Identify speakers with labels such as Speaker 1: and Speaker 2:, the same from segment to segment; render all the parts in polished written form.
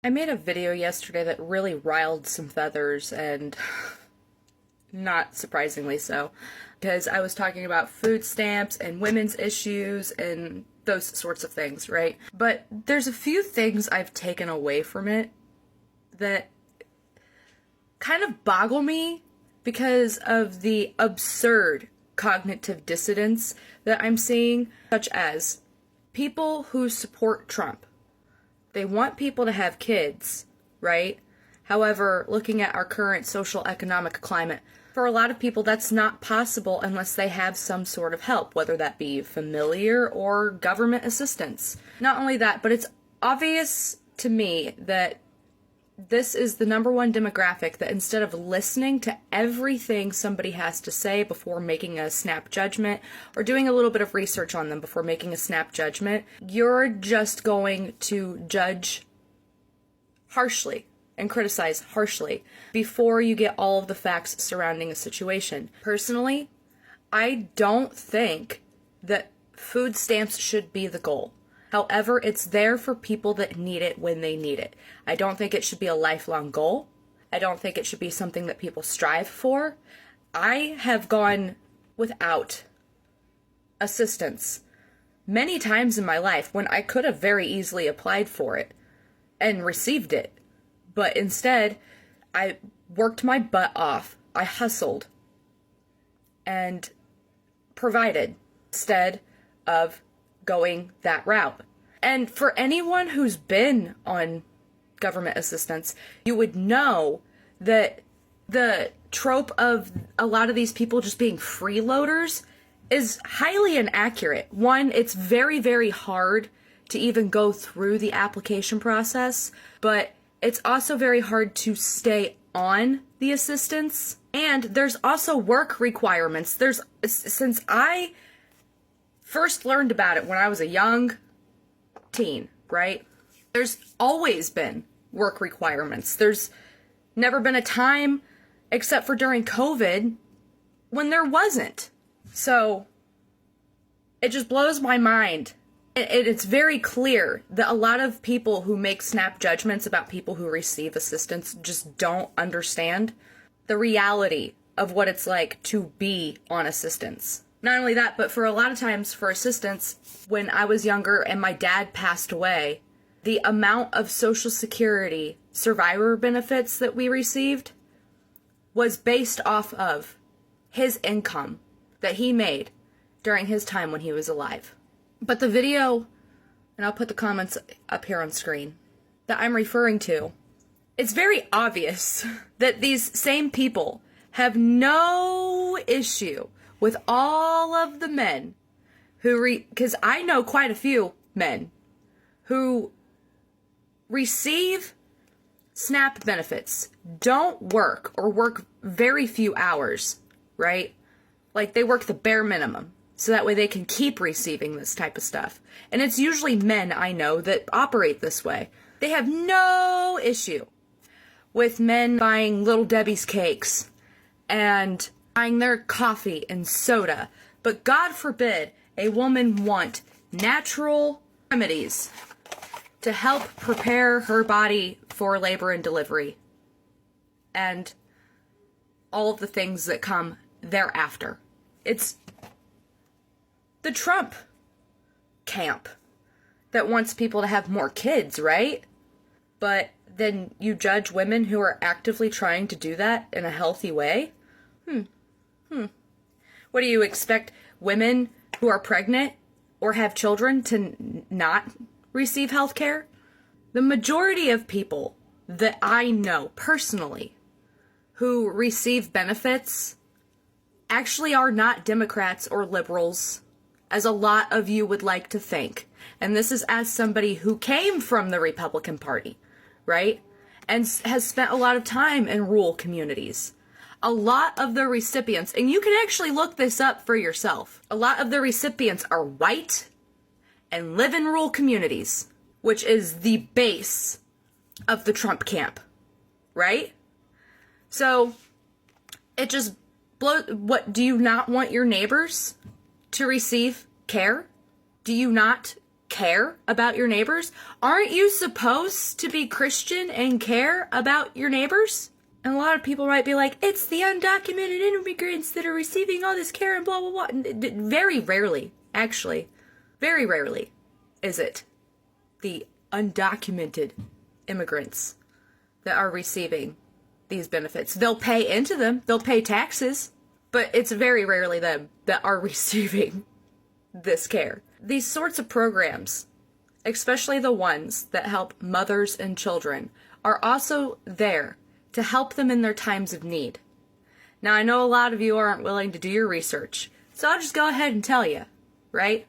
Speaker 1: I made a video yesterday that really riled some feathers, and not surprisingly so, because I was talking about food stamps and women's issues and those sorts of things, right? But there's a few things I've taken away from it that kind of boggle me because of the absurd cognitive dissonance that I'm seeing, such as people who support Trump. They want people to have kids, right? However, looking at our current social economic climate, for a lot of people that's not possible unless they have some sort of help, whether that be familiar or government assistance. Not only that, but it's obvious to me that this is the number one demographic that instead of listening to everything somebody has to say before making a snap judgment, or doing a little bit of research on them before making a snap judgment, you're just going to judge harshly and criticize harshly before you get all of the facts surrounding a situation. Personally, I don't think that food stamps should be the goal. However, it's there for people that need it when they need it. I don't think it should be a lifelong goal. I don't think it should be something that people strive for. I have gone without assistance many times in my life when I could have very easily applied for it and received it. But instead, I worked my butt off. I hustled and provided instead of going that route. And for anyone who's been on government assistance, you would know that the trope of a lot of these people just being freeloaders is highly inaccurate. One, it's very, very hard to even go through the application process, but it's also very hard to stay on the assistance. And there's also work requirements. Since I first learned about it when I was a young teen, right? There's always been work requirements. There's never been a time, except for during COVID, when there wasn't. So it just blows my mind. It's very clear that a lot of people who make snap judgments about people who receive assistance just don't understand the reality of what it's like to be on assistance. Not only that, but for a lot of times for assistance, when I was younger and my dad passed away, the amount of Social Security survivor benefits that we received was based off of his income that he made during his time when he was alive. But the video, and I'll put the comments up here on screen, that I'm referring to, it's very obvious that these same people have no issue with all of the men who because I know quite a few men who receive SNAP benefits, don't work or work very few hours, right? Like they work the bare minimum so that way they can keep receiving this type of stuff. And it's usually men I know that operate this way. They have no issue with men buying Little Debbie's cakes and buying their coffee and soda. But God forbid a woman want natural remedies to help prepare her body for labor and delivery and all of the things that come thereafter. It's the Trump camp that wants people to have more kids, right? But then you judge women who are actively trying to do that in a healthy way? What do you expect women who are pregnant or have children to not receive health care? The majority of people that I know personally who receive benefits actually are not Democrats or liberals, as a lot of you would like to think. And this is as somebody who came from the Republican Party, right? And has spent a lot of time in rural communities. A lot of the recipients, and you can actually look this up for yourself, a lot of the recipients are white and live in rural communities, which is the base of the Trump camp, right? So it just blows. What, do you not want your neighbors to receive care? Do you not care about your neighbors? Aren't you supposed to be Christian and care about your neighbors? And a lot of people might be like, it's the undocumented immigrants that are receiving all this care and blah, blah, blah. Very rarely, actually, very rarely is it the undocumented immigrants that are receiving these benefits. They'll pay into them, they'll pay taxes, but it's very rarely them that are receiving this care. These sorts of programs, especially the ones that help mothers and children, are also there to help them in their times of need. Now, I know a lot of you aren't willing to do your research, so I'll just go ahead and tell you, right?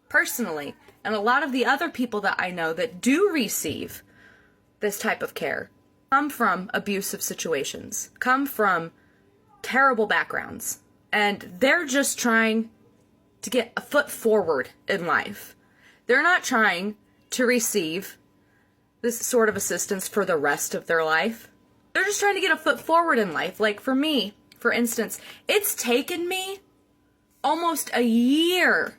Speaker 1: Personally, and a lot of the other people that I know that do receive this type of care come from abusive situations, come from terrible backgrounds, and they're just trying to get a foot forward in life. They're not trying to receive this sort of assistance for the rest of their life. They're just trying to get a foot forward in life. Like for me, for instance, it's taken me almost a year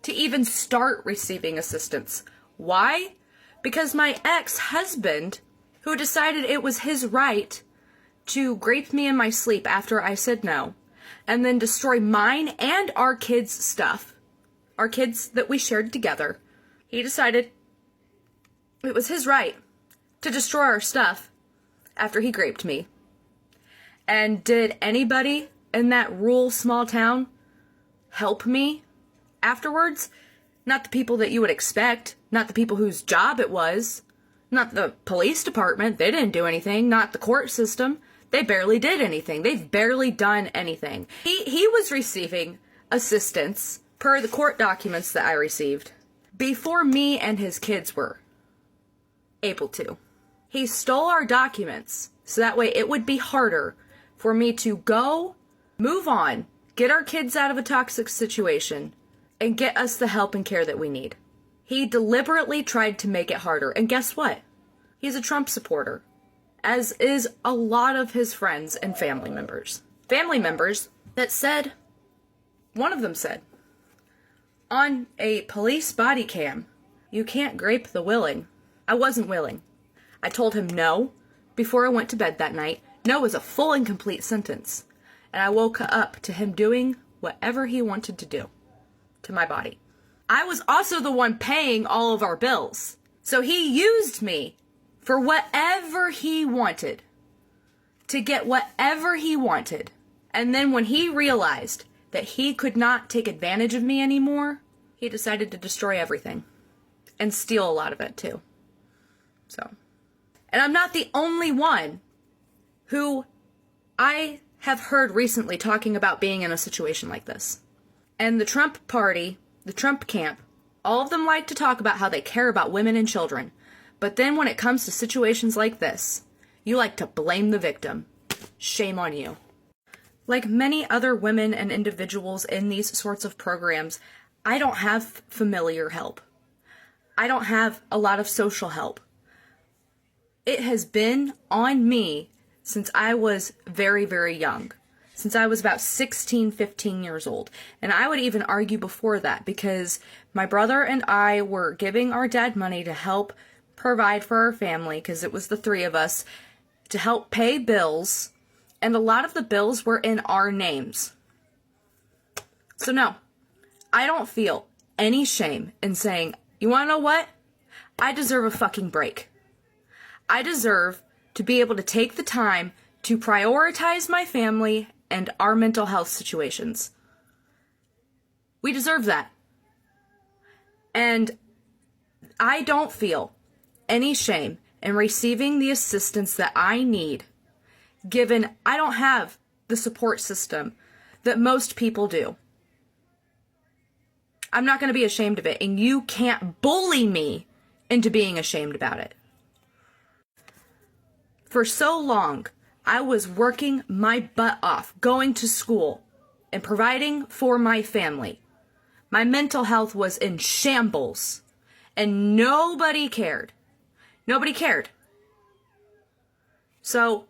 Speaker 1: to even start receiving assistance. Why? Because my ex-husband, who decided it was his right to grape me in my sleep after I said no, and then destroy mine and our kids' stuff, our kids that we shared together, he decided it was his right to destroy our stuff after he graped me. And did anybody in that rural small town help me afterwards? Not the people that you would expect, not the people whose job it was, not the police department, they didn't do anything, not the court system, they barely did anything, they've barely done anything. He was receiving assistance, per the court documents that I received, before me and his kids were able to. He stole our documents, so that way it would be harder for me to go, move on, get our kids out of a toxic situation, and get us the help and care that we need. He deliberately tried to make it harder, and guess what? He's a Trump supporter, as is a lot of his friends and family members. Family members that said, one of them said, on a police body cam, you can't grape the willing. I wasn't willing. I told him no before I went to bed that night. No was a full and complete sentence. And I woke up to him doing whatever he wanted to do to my body. I was also the one paying all of our bills. So he used me for whatever he wanted, to get whatever he wanted. And then when he realized that he could not take advantage of me anymore, he decided to destroy everything and steal a lot of it too. So, and I'm not the only one who I have heard recently talking about being in a situation like this. And the Trump party, the Trump camp, all of them like to talk about how they care about women and children. But then when it comes to situations like this, you like to blame the victim. Shame on you. Like many other women and individuals in these sorts of programs, I don't have familiar help. I don't have a lot of social help. It has been on me since I was very, very young. Since I was about 16, 15 years old. And I would even argue before that, because my brother and I were giving our dad money to help provide for our family, because it was the three of us, to help pay bills, and a lot of the bills were in our names. So no, I don't feel any shame in saying, you want to know what? I deserve a fucking break. I deserve to be able to take the time to prioritize my family and our mental health situations. We deserve that. And I don't feel any shame in receiving the assistance that I need, given I don't have the support system that most people do. I'm not going to be ashamed of it, and you can't bully me into being ashamed about it. For so long, I was working my butt off, going to school, and providing for my family. My mental health was in shambles, and nobody cared. Nobody cared. So,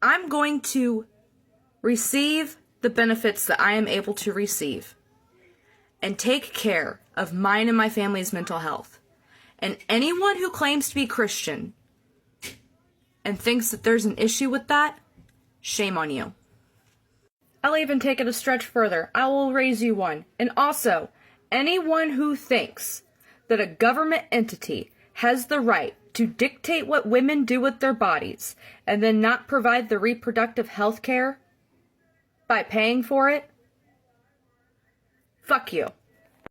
Speaker 1: I'm going to receive the benefits that I am able to receive, and take care of mine and my family's mental health. And anyone who claims to be Christian and thinks that there's an issue with that, shame on you. I'll even take it a stretch further. I will raise you one. And also, anyone who thinks that a government entity has the right to dictate what women do with their bodies and then not provide the reproductive health care by paying for it, fuck you.